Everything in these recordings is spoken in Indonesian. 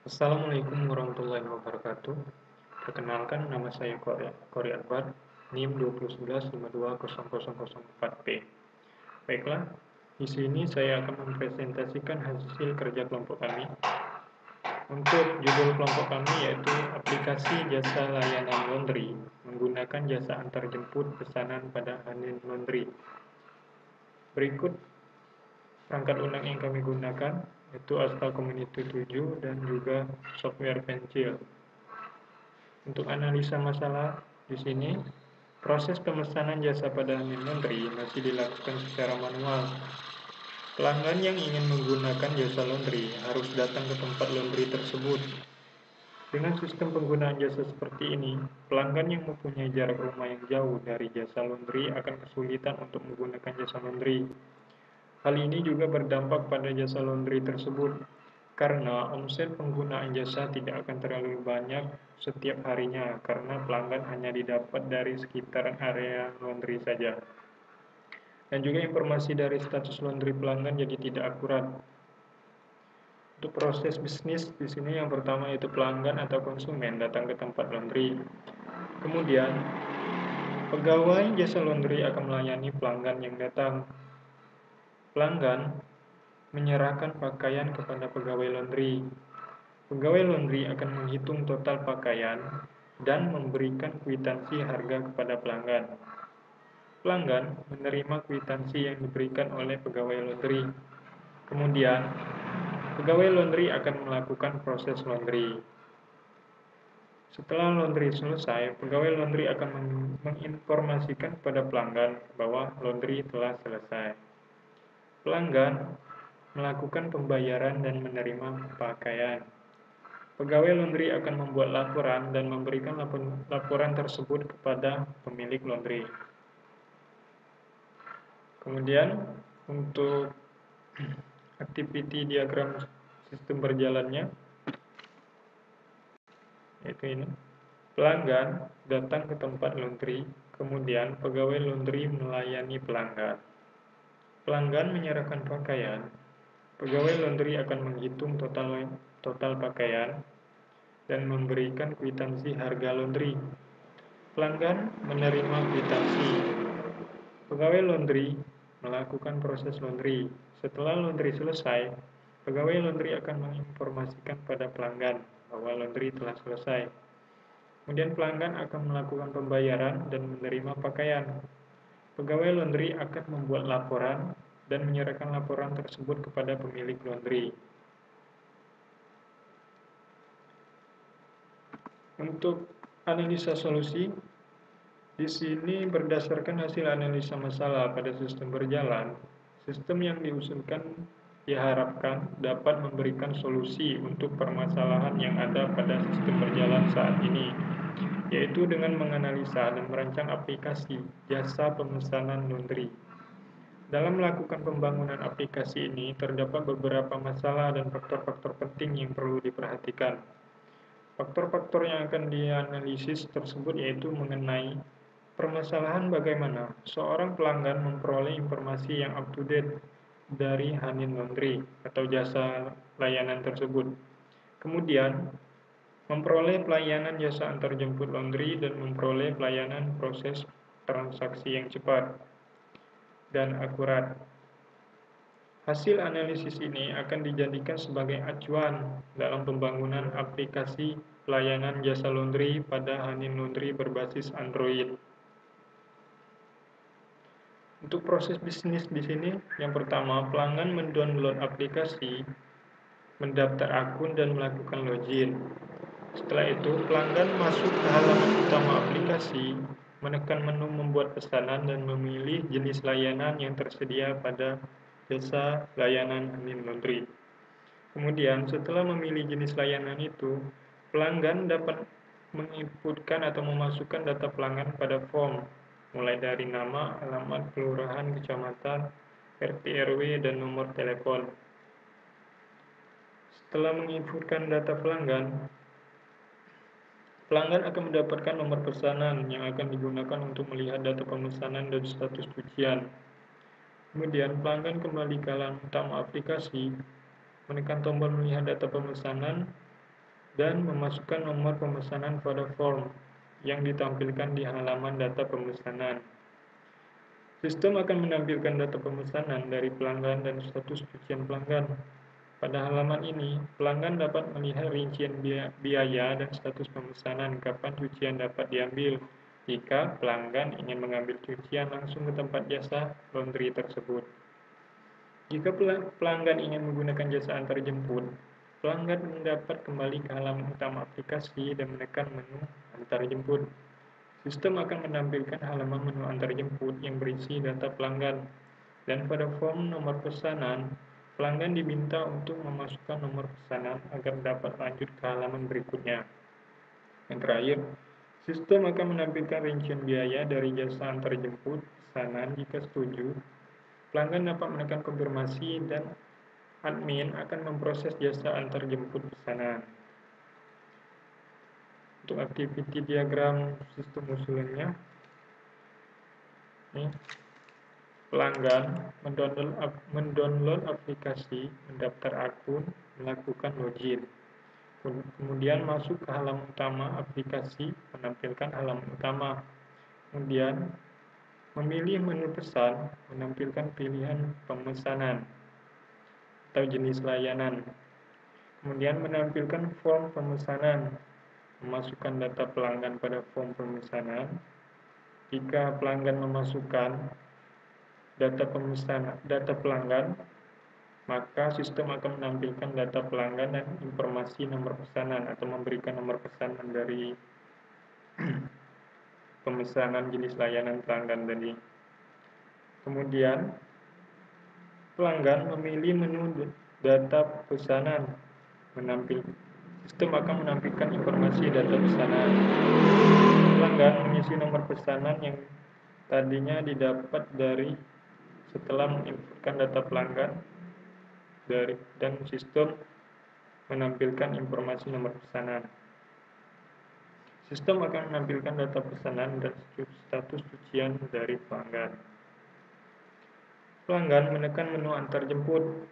Assalamualaikum warahmatullahi wabarakatuh. Perkenalkan, nama saya Kori Akbar, NIM 2011-520004P. Baiklah, di sini saya akan mempresentasikan hasil kerja kelompok kami. Untuk judul kelompok kami yaitu aplikasi jasa layanan laundry menggunakan jasa antarjemput pesanan pada Hanin Laundry. Berikut perangkat lunak yang kami gunakan, yaitu Asta Community 7 dan juga software Pencil. Untuk analisa masalah di sini, proses pemesanan jasa pada Hanin Laundry masih dilakukan secara manual. Pelanggan yang ingin menggunakan jasa laundry harus datang ke tempat laundry tersebut. Dengan sistem penggunaan jasa seperti ini, pelanggan yang mempunyai jarak rumah yang jauh dari jasa laundry akan kesulitan untuk menggunakan jasa laundry. Hal ini juga berdampak pada jasa laundry tersebut, karena omset penggunaan jasa tidak akan terlalu banyak setiap harinya, karena pelanggan hanya didapat dari sekitaran area laundry saja. Dan juga informasi dari status laundry pelanggan jadi tidak akurat. Untuk proses bisnis di sini yang pertama yaitu pelanggan atau konsumen datang ke tempat laundry. Kemudian, pegawai jasa laundry akan melayani pelanggan yang datang. Pelanggan menyerahkan pakaian kepada pegawai laundry. Pegawai laundry akan menghitung total pakaian dan memberikan kwitansi harga kepada pelanggan. Pelanggan menerima kwitansi yang diberikan oleh pegawai laundry. Kemudian, pegawai laundry akan melakukan proses laundry. Setelah laundry selesai, pegawai laundry akan menginformasikan kepada pelanggan bahwa laundry telah selesai. Pelanggan melakukan pembayaran dan menerima pakaian. Pegawai laundry akan membuat laporan dan memberikan laporan tersebut kepada pemilik laundry. Kemudian, untuk activity diagram sistem berjalannya, yaitu ini. Pelanggan datang ke tempat laundry, kemudian pegawai laundry melayani pelanggan. Pelanggan menyerahkan pakaian, pegawai laundry akan menghitung total pakaian dan memberikan kwitansi harga laundry. Pelanggan menerima kwitansi. Pegawai laundry melakukan proses laundry. Setelah laundry selesai, pegawai laundry akan menginformasikan pada pelanggan bahwa laundry telah selesai. Kemudian pelanggan akan melakukan pembayaran dan menerima pakaian. Pegawai laundry akan membuat laporan dan menyerahkan laporan tersebut kepada pemilik laundry. Untuk analisa solusi, di sini berdasarkan hasil analisa masalah pada sistem berjalan, sistem yang diusulkan diharapkan dapat memberikan solusi untuk permasalahan yang ada pada sistem berjalan saat ini, yaitu dengan menganalisa dan merancang aplikasi jasa pemesanan laundry. Dalam melakukan pembangunan aplikasi ini, terdapat beberapa masalah dan faktor-faktor penting yang perlu diperhatikan. Faktor-faktor yang akan dianalisis tersebut yaitu mengenai permasalahan bagaimana seorang pelanggan memperoleh informasi yang up-to-date dari Hanin Laundry atau jasa layanan tersebut. Kemudian, memperoleh pelayanan jasa antarjemput laundry dan memperoleh pelayanan proses transaksi yang cepat dan akurat. Hasil analisis ini akan dijadikan sebagai acuan dalam pembangunan aplikasi pelayanan jasa laundry pada Hanin Laundry berbasis Android. Untuk proses bisnis di sini, yang pertama, pelanggan mendownload aplikasi, mendaftar akun dan melakukan login. Setelah itu, pelanggan masuk ke halaman utama aplikasi, menekan menu membuat pesanan dan memilih jenis layanan yang tersedia pada jasa layanan Hanin Laundry. Kemudian, setelah memilih jenis layanan itu, pelanggan dapat menginputkan atau memasukkan data pelanggan pada form, mulai dari nama, alamat, kelurahan, kecamatan, RT RW, dan nomor telepon. Setelah menginputkan data pelanggan, pelanggan akan mendapatkan nomor pesanan yang akan digunakan untuk melihat data pemesanan dan status cucian. Kemudian, pelanggan kembali ke halaman utama aplikasi, menekan tombol melihat data pemesanan, dan memasukkan nomor pemesanan pada form yang ditampilkan di halaman data pemesanan. Sistem akan menampilkan data pemesanan dari pelanggan dan status cucian pelanggan. Pada halaman ini, pelanggan dapat melihat rincian biaya dan status pemesanan kapan cucian dapat diambil jika pelanggan ingin mengambil cucian langsung ke tempat jasa laundry tersebut. Jika pelanggan ingin menggunakan jasa antar jemput, pelanggan mendapat kembali ke halaman utama aplikasi dan menekan menu antar jemput. Sistem akan menampilkan halaman menu antar jemput yang berisi data pelanggan, dan pada form nomor pesanan, pelanggan diminta untuk memasukkan nomor pesanan agar dapat lanjut ke halaman berikutnya. Yang terakhir, sistem akan menampilkan rincian biaya dari jasa antar jemput pesanan. Jika setuju, pelanggan dapat menekan konfirmasi dan admin akan memproses jasa antar jemput pesanan. Untuk activity diagram sistem usulannya, ini pelanggan mendownload aplikasi, mendaftar akun, melakukan login. Kemudian masuk ke halaman utama aplikasi, menampilkan halaman utama. Kemudian memilih menu pesan, menampilkan pilihan pemesanan atau jenis layanan. Kemudian menampilkan form pemesanan, memasukkan data pelanggan pada form pemesanan. Jika pelanggan memasukkan data pelanggan, maka sistem akan menampilkan data pelanggan dan informasi nomor pesanan atau memberikan nomor pesanan dari pemesanan jenis layanan pelanggan tadi. Kemudian pelanggan memilih menu data pesanan, sistem akan menampilkan informasi data pesanan. Pelanggan mengisi nomor pesanan yang tadinya didapat dari setelah menginputkan data pelanggan dan sistem menampilkan informasi nomor pesanan. Sistem akan menampilkan data pesanan dan status cucian dari pelanggan. Pelanggan menekan menu antar jemput.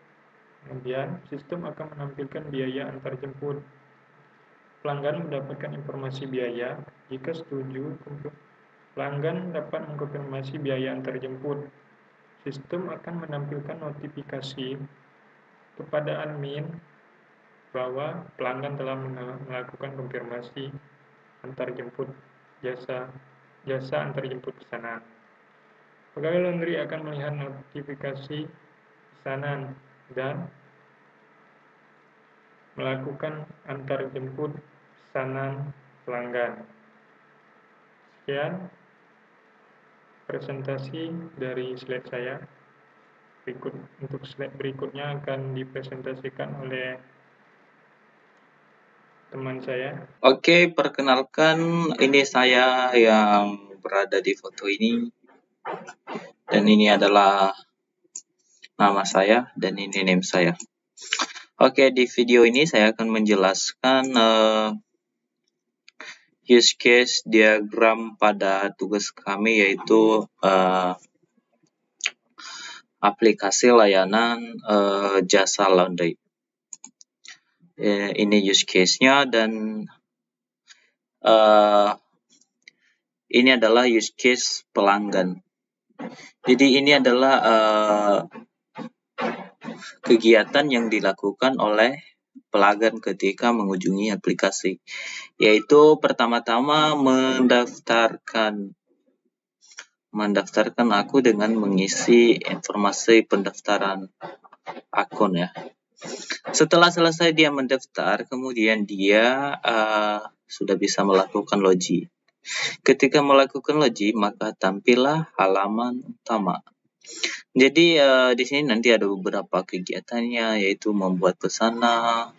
Kemudian, sistem akan menampilkan biaya antar jemput. Pelanggan mendapatkan informasi biaya. Jika setuju, pelanggan dapat mengkonfirmasi biaya antar jemput. Sistem akan menampilkan notifikasi kepada admin bahwa pelanggan telah melakukan konfirmasi antar jemput jasa antar jemput pesanan. Pegawai laundry akan melihat notifikasi pesanan dan melakukan antar jemput pesanan pelanggan. Sekian presentasi dari slide saya. Untuk slide berikutnya akan dipresentasikan oleh teman saya. Oke, perkenalkan, ini saya yang berada di foto ini. Dan ini adalah nama saya dan ini name saya. Oke, di video ini saya akan menjelaskan use case diagram pada tugas kami, yaitu aplikasi layanan jasa laundry. Ini use case-nya, dan ini adalah use case pelanggan. Jadi ini adalah kegiatan yang dilakukan oleh pelanggan ketika mengunjungi aplikasi, yaitu pertama-tama mendaftarkan aku dengan mengisi informasi pendaftaran akun ya. Setelah selesai dia mendaftar, kemudian dia sudah bisa melakukan login. Ketika melakukan login, maka tampillah halaman utama. Jadi di sini nanti ada beberapa kegiatannya, yaitu membuat pesanan,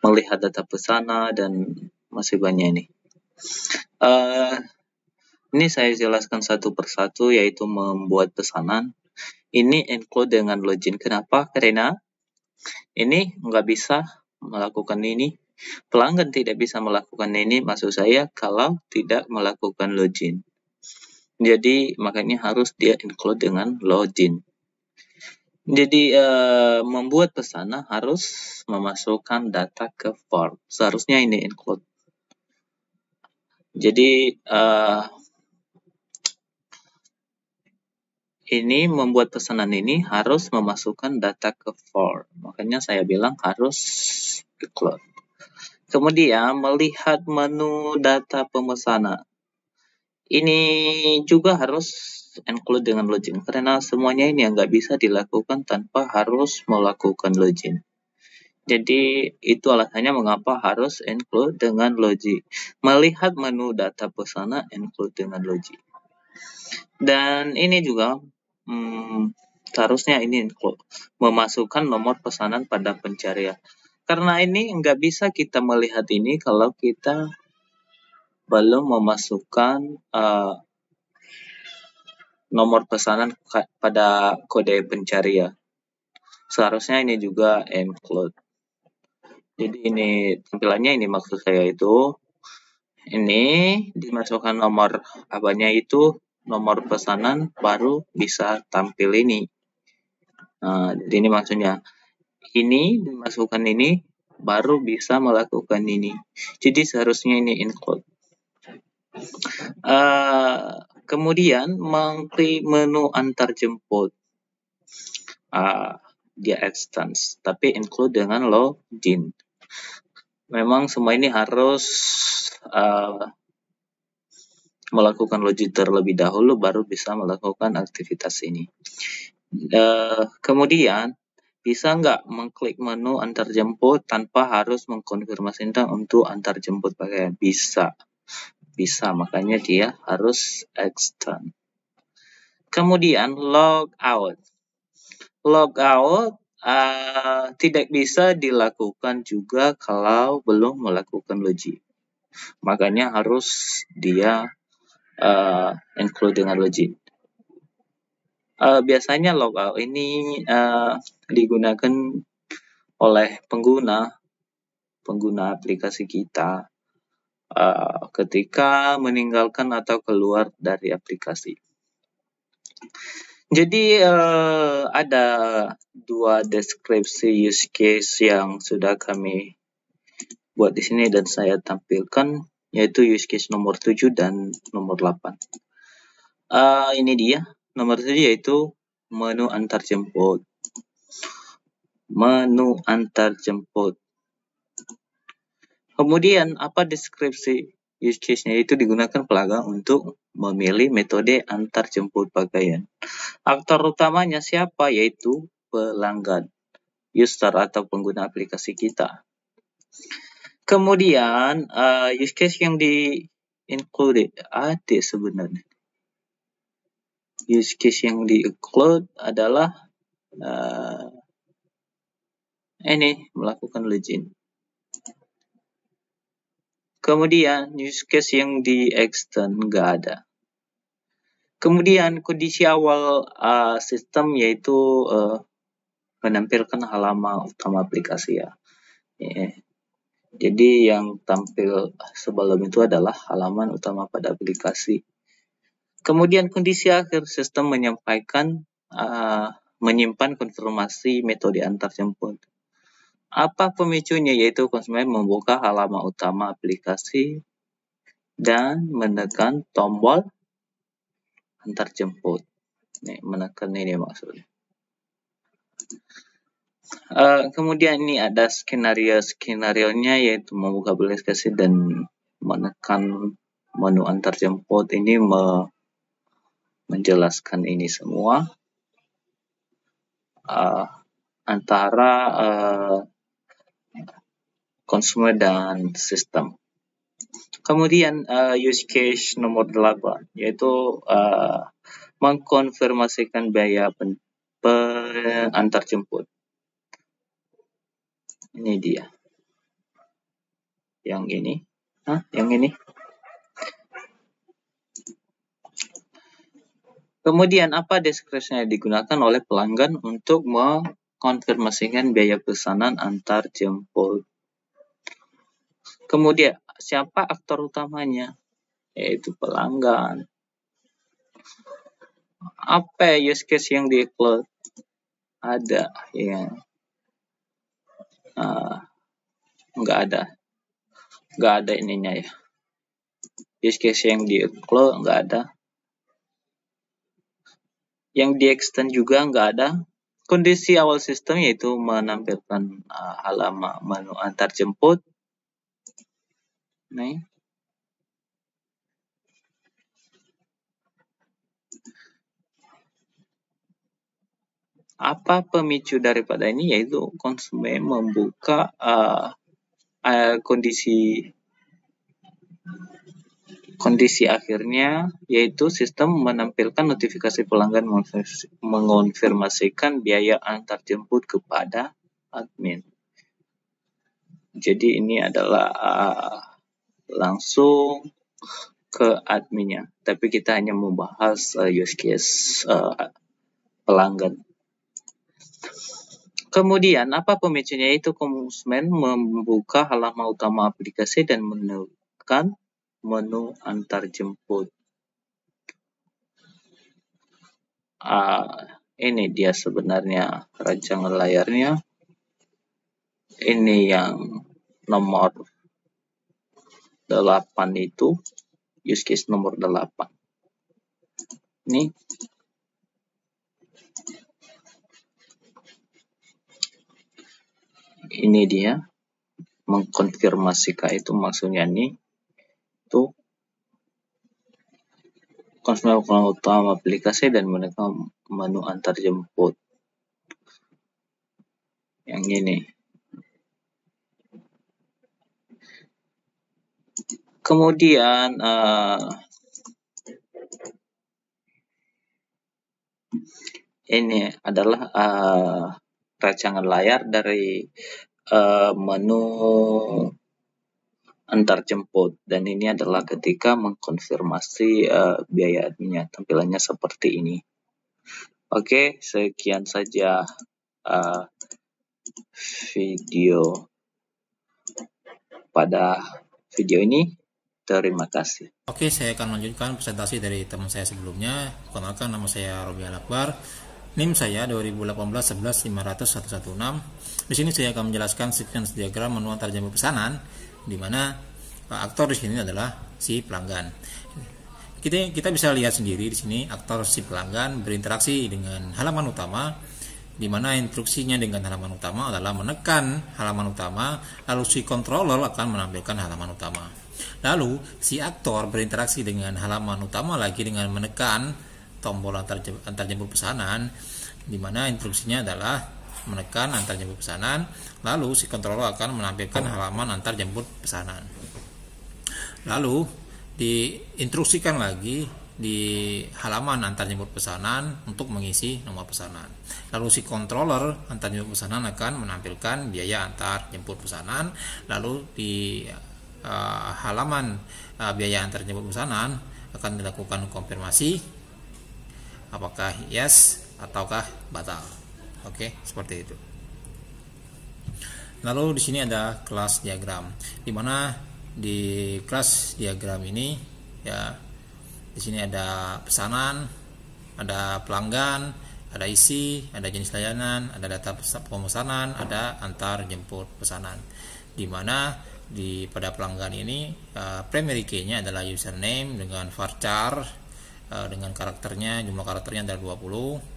melihat data pesanan, dan masih banyak ini. Ini saya jelaskan satu persatu, yaitu membuat pesanan. Ini include dengan login. Kenapa? Karena ini nggak bisa melakukan ini. Pelanggan tidak bisa melakukan ini, maksud saya, kalau tidak melakukan login. Jadi makanya harus dia include dengan login. Jadi membuat pesanan harus memasukkan data ke form. Seharusnya ini include. Jadi ini membuat pesanan ini harus memasukkan data ke form. Makanya saya bilang harus include. Kemudian melihat menu data pemesanan. Ini juga harus include dengan login karena semuanya ini yang nggak bisa dilakukan tanpa harus melakukan login. Jadi itu alasannya mengapa harus include dengan login. Melihat menu data pesanan include dengan login. Dan ini juga seharusnya ini include memasukkan nomor pesanan pada pencarian. Karena ini nggak bisa kita melihat ini kalau kita belum memasukkan nomor pesanan pada kode pencarian. Seharusnya ini juga include. Jadi ini tampilannya ini maksud saya itu ini dimasukkan nomor apanya itu nomor pesanan baru bisa tampil ini. Jadi ini maksudnya ini dimasukkan ini baru bisa melakukan ini. Jadi seharusnya ini include. Kemudian mengklik menu antar jemput. Dia extends, tapi include dengan login. Memang semua ini harus melakukan login terlebih dahulu baru bisa melakukan aktivitas ini. Kemudian bisa nggak mengklik menu antar jemput tanpa harus mengkonfirmasikan untuk antar jemput pakaian? Bisa, makanya dia harus extend. Kemudian logout. Logout tidak bisa dilakukan juga kalau belum melakukan login. Makanya harus dia include dengan login. Biasanya logout ini digunakan oleh pengguna aplikasi kita ketika meninggalkan atau keluar dari aplikasi. Jadi ada dua deskripsi use case yang sudah kami buat di sini dan saya tampilkan, yaitu use case nomor 7 dan nomor 8. Ini dia, nomor 7 yaitu menu antar jemput. Menu antar jemput. Kemudian apa deskripsi use case-nya? Itu digunakan pelanggan untuk memilih metode antar jemput pakaian. Aktor utamanya siapa? Yaitu pelanggan, user atau pengguna aplikasi kita. Kemudian use case yang di include ada sebenarnya. Use case yang di include adalah ini melakukan login. Kemudian use case yang di extend nggak ada. Kemudian kondisi awal sistem yaitu menampilkan halaman utama aplikasi ya. Jadi yang tampil sebelum itu adalah halaman utama pada aplikasi. Kemudian kondisi akhir sistem menyampaikan menyimpan konfirmasi metode antar jemput. Apa pemicunya? Yaitu konsumen membuka halaman utama aplikasi dan menekan tombol antar jemput. Menekan ini maksudnya. Kemudian ini ada skenario-nya yaitu membuka aplikasi dan menekan menu antar jemput. Ini menjelaskan ini semua antara konsumen dan sistem. Kemudian use case nomor 8 yaitu mengkonfirmasikan biaya antar jemput. Ini dia. Yang ini. Yang ini. Kemudian apa deskripsinya digunakan oleh pelanggan untuk mengkonfirmasikan biaya pesanan antar jemput. Kemudian siapa aktor utamanya? Yaitu pelanggan. Apa use case yang di-include? ada yang nggak ada ininya ya, use case yang di close nggak ada, yang di extend juga nggak ada. Kondisi awal sistem yaitu menampilkan halaman menu antar jemput. Nih, apa pemicu daripada ini, yaitu konsumen membuka kondisi akhirnya, yaitu sistem menampilkan notifikasi pelanggan mengonfirmasikan biaya antar jemput kepada admin. Jadi ini adalah langsung ke adminnya, tapi kita hanya membahas use case pelanggan. Kemudian apa pemicunya, yaitu konsumen membuka halaman utama aplikasi dan menekan menu antar jemput. Ini dia sebenarnya rancangan layarnya. Ini yang nomor 8 itu, use case nomor 8. Ini dia mengkonfirmasikan, itu maksudnya nih, itu konsumen utama aplikasi dan menekan menu antar jemput. Yang ini. Kemudian ini adalah rancangan layar dari menu antar jemput, dan ini adalah ketika mengkonfirmasi biaya adminnya. Tampilannya seperti ini. Oke, sekian saja video pada video ini. Terima kasih. Oke, saya akan lanjutkan presentasi dari teman saya sebelumnya. Perkenalkan, nama saya Robi Al-Akbar. NIM saya 2018-11-500-116. Di sini saya akan menjelaskan sequence diagram menu antar jemput pesanan, di mana aktor di sini adalah si pelanggan. Kita bisa lihat sendiri di sini aktor si pelanggan berinteraksi dengan halaman utama, di mana instruksinya dengan halaman utama adalah menekan halaman utama, lalu si controller akan menampilkan halaman utama. Lalu si aktor berinteraksi dengan halaman utama lagi dengan menekan tombol antar jemput pesanan, di mana instruksinya adalah menekan antar jemput pesanan, lalu si controller akan menampilkan halaman antar jemput pesanan. Lalu diinstruksikan lagi di halaman antar jemput pesanan untuk mengisi nomor pesanan. Lalu si controller antar jemput pesanan akan menampilkan biaya antar jemput pesanan. Lalu di halaman biaya antar jemput pesanan akan dilakukan konfirmasi apakah yes ataukah batal. Oke, seperti itu. Lalu di sini ada kelas diagram, di mana di kelas diagram ini ya, di sini ada pesanan, ada pelanggan, ada isi, ada jenis layanan, ada data pemesanan, ada antar jemput pesanan. Di mana pada pelanggan ini primary key-nya adalah username dengan varchar dengan karakternya, jumlah karakternya adalah 20.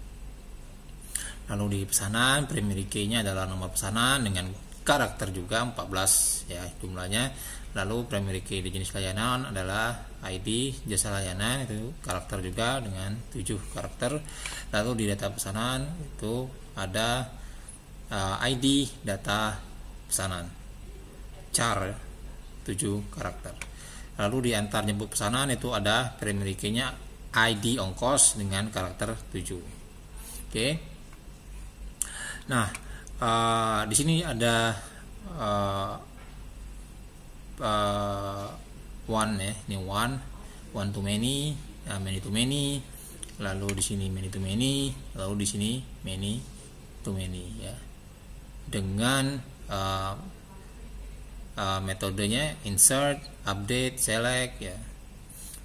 Lalu di pesanan primary key-nya adalah nomor pesanan dengan karakter juga 14 ya jumlahnya. Lalu primary key di jenis layanan adalah ID jasa layanan, itu karakter juga dengan 7 karakter. Lalu di data pesanan itu ada ID data pesanan char 7 karakter. Lalu di antar jemput pesanan itu ada primary key-nya ID ongkos dengan karakter 7. Oke. Nah, di sini ada one ya, ini one to many, many to many. Lalu di sini many to many, lalu di sini many to many ya. Dengan metodenya insert, update, select ya.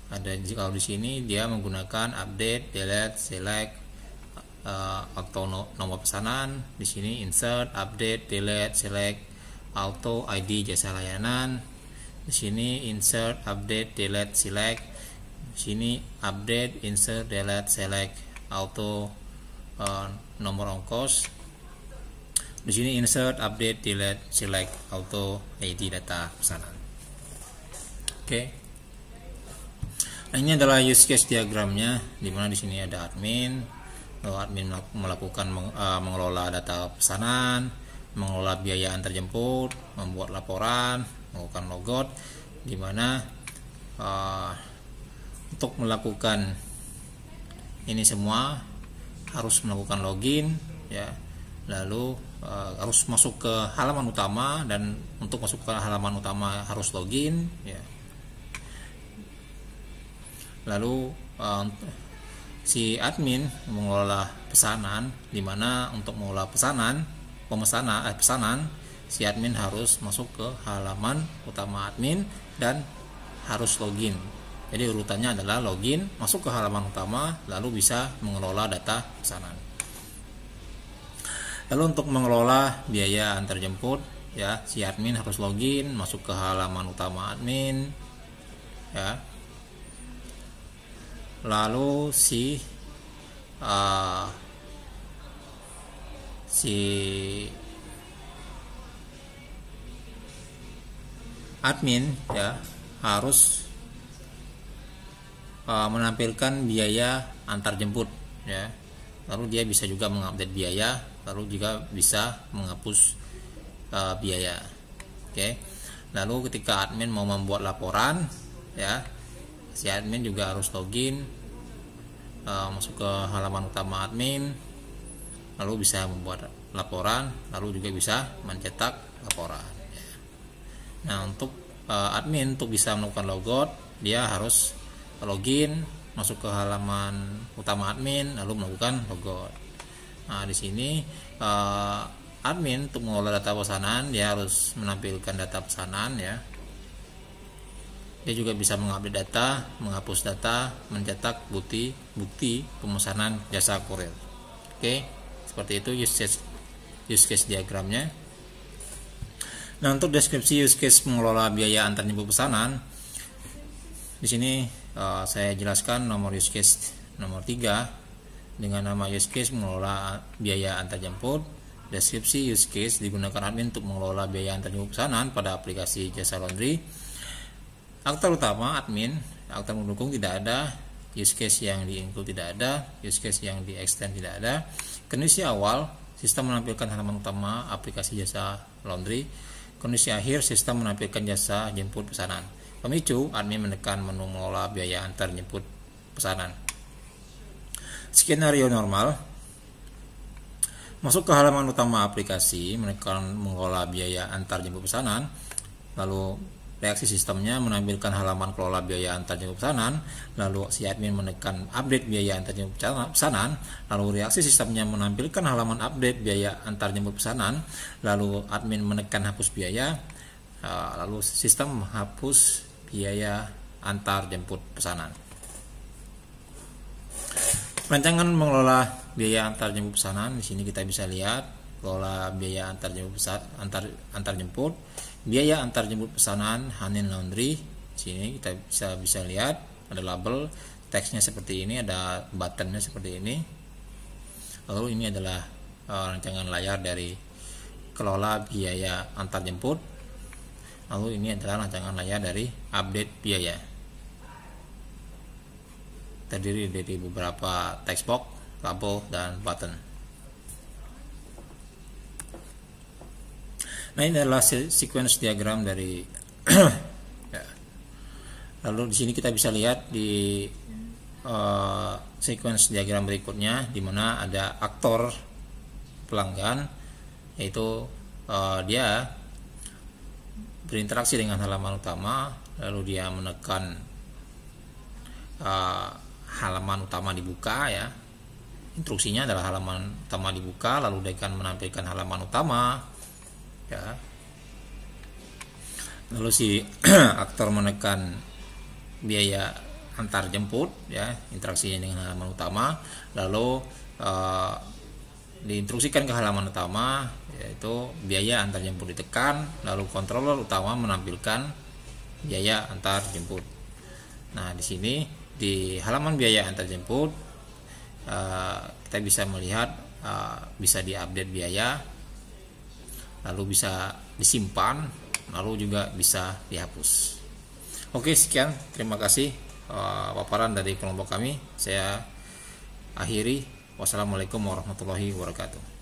Ada kalau di sini dia menggunakan update, delete, select atau nomor pesanan. Di sini insert, update, delete, select, auto, ID jasa layanan. Di sini insert, update, delete, select. Di sini update, insert, delete, select, auto, nomor ongkos. Di sini insert, update, delete, select, auto, ID data pesanan. Oke. Nah, ini adalah use case diagramnya, di mana di sini ada admin. Admin melakukan mengelola data pesanan, mengelola biaya antar jemput, membuat laporan, melakukan logout, di mana untuk melakukan ini semua harus melakukan login, ya. Lalu harus masuk ke halaman utama, dan untuk masuk ke halaman utama harus login, ya. Lalu si admin mengelola pesanan, di mana untuk mengelola pesanan si admin harus masuk ke halaman utama admin dan harus login. Jadi urutannya adalah login, masuk ke halaman utama, lalu bisa mengelola data pesanan. Lalu untuk mengelola biaya antar jemput, ya, si admin harus login, masuk ke halaman utama admin, ya. Lalu si admin, ya, harus menampilkan biaya antar jemput, ya. Lalu dia bisa juga mengupdate biaya, lalu juga bisa menghapus biaya. Oke. Lalu ketika admin mau membuat laporan, ya, si admin juga harus login, masuk ke halaman utama admin, lalu bisa membuat laporan, lalu juga bisa mencetak laporan. Nah, untuk admin untuk bisa melakukan logout, dia harus login, masuk ke halaman utama admin, lalu melakukan logout. Nah, di sini admin untuk mengelola data pesanan, dia harus menampilkan data pesanan, ya. Dia juga bisa mengupdate data, menghapus data, mencetak bukti pemesanan jasa kurir. Oke, seperti itu use case diagramnya. Nah, untuk deskripsi use case mengelola biaya antar jemput pesanan, di sini saya jelaskan nomor use case nomor 3 dengan nama use case mengelola biaya antar jemput. Deskripsi use case digunakan admin untuk mengelola biaya antar jemput pesanan pada aplikasi jasa laundry. Aktor utama admin, aktor mendukung tidak ada, use case yang di-include tidak ada, use case yang di-extend tidak ada. Kondisi awal, sistem menampilkan halaman utama aplikasi jasa laundry. Kondisi akhir, sistem menampilkan jasa jemput pesanan. Pemicu, admin menekan menu mengelola biaya antar jemput pesanan. Skenario normal, masuk ke halaman utama aplikasi, menekan mengelola biaya antar jemput pesanan, lalu reaksi sistemnya menampilkan halaman kelola biaya antar jemput pesanan, lalu si admin menekan update biaya antar jemput pesanan, lalu reaksi sistemnya menampilkan halaman update biaya antar jemput pesanan, lalu admin menekan hapus biaya, lalu sistem menghapus biaya antar jemput pesanan. Rancangan mengelola biaya antar jemput pesanan, di sini kita bisa lihat kelola biaya antar jemput antar jemput, biaya antar jemput pesanan Hanin Laundry. Di sini kita bisa lihat ada label, teksnya seperti ini, ada buttonnya seperti ini. Lalu ini adalah rancangan layar dari kelola biaya antar jemput. Lalu ini adalah rancangan layar dari update biaya. Terdiri dari beberapa text box, label, dan button. Nah, ini adalah sequence diagram dari ya. Lalu di sini kita bisa lihat di sequence diagram berikutnya, di mana ada aktor pelanggan, yaitu dia berinteraksi dengan halaman utama, lalu dia menekan halaman utama dibuka, ya. Instruksinya adalah halaman utama dibuka, lalu dia akan menampilkan halaman utama, ya. Lalu si aktor menekan biaya antar jemput ya, interaksinya dengan halaman utama, lalu diinstruksikan ke halaman utama, yaitu biaya antar jemput ditekan, lalu controller utama menampilkan biaya antar jemput. Nah, di sini di halaman biaya antar jemput kita bisa melihat bisa diupdate biaya, lalu bisa disimpan, lalu juga bisa dihapus. Oke, sekian, terima kasih paparan dari kelompok kami. Saya akhiri. Wassalamualaikum warahmatullahi wabarakatuh.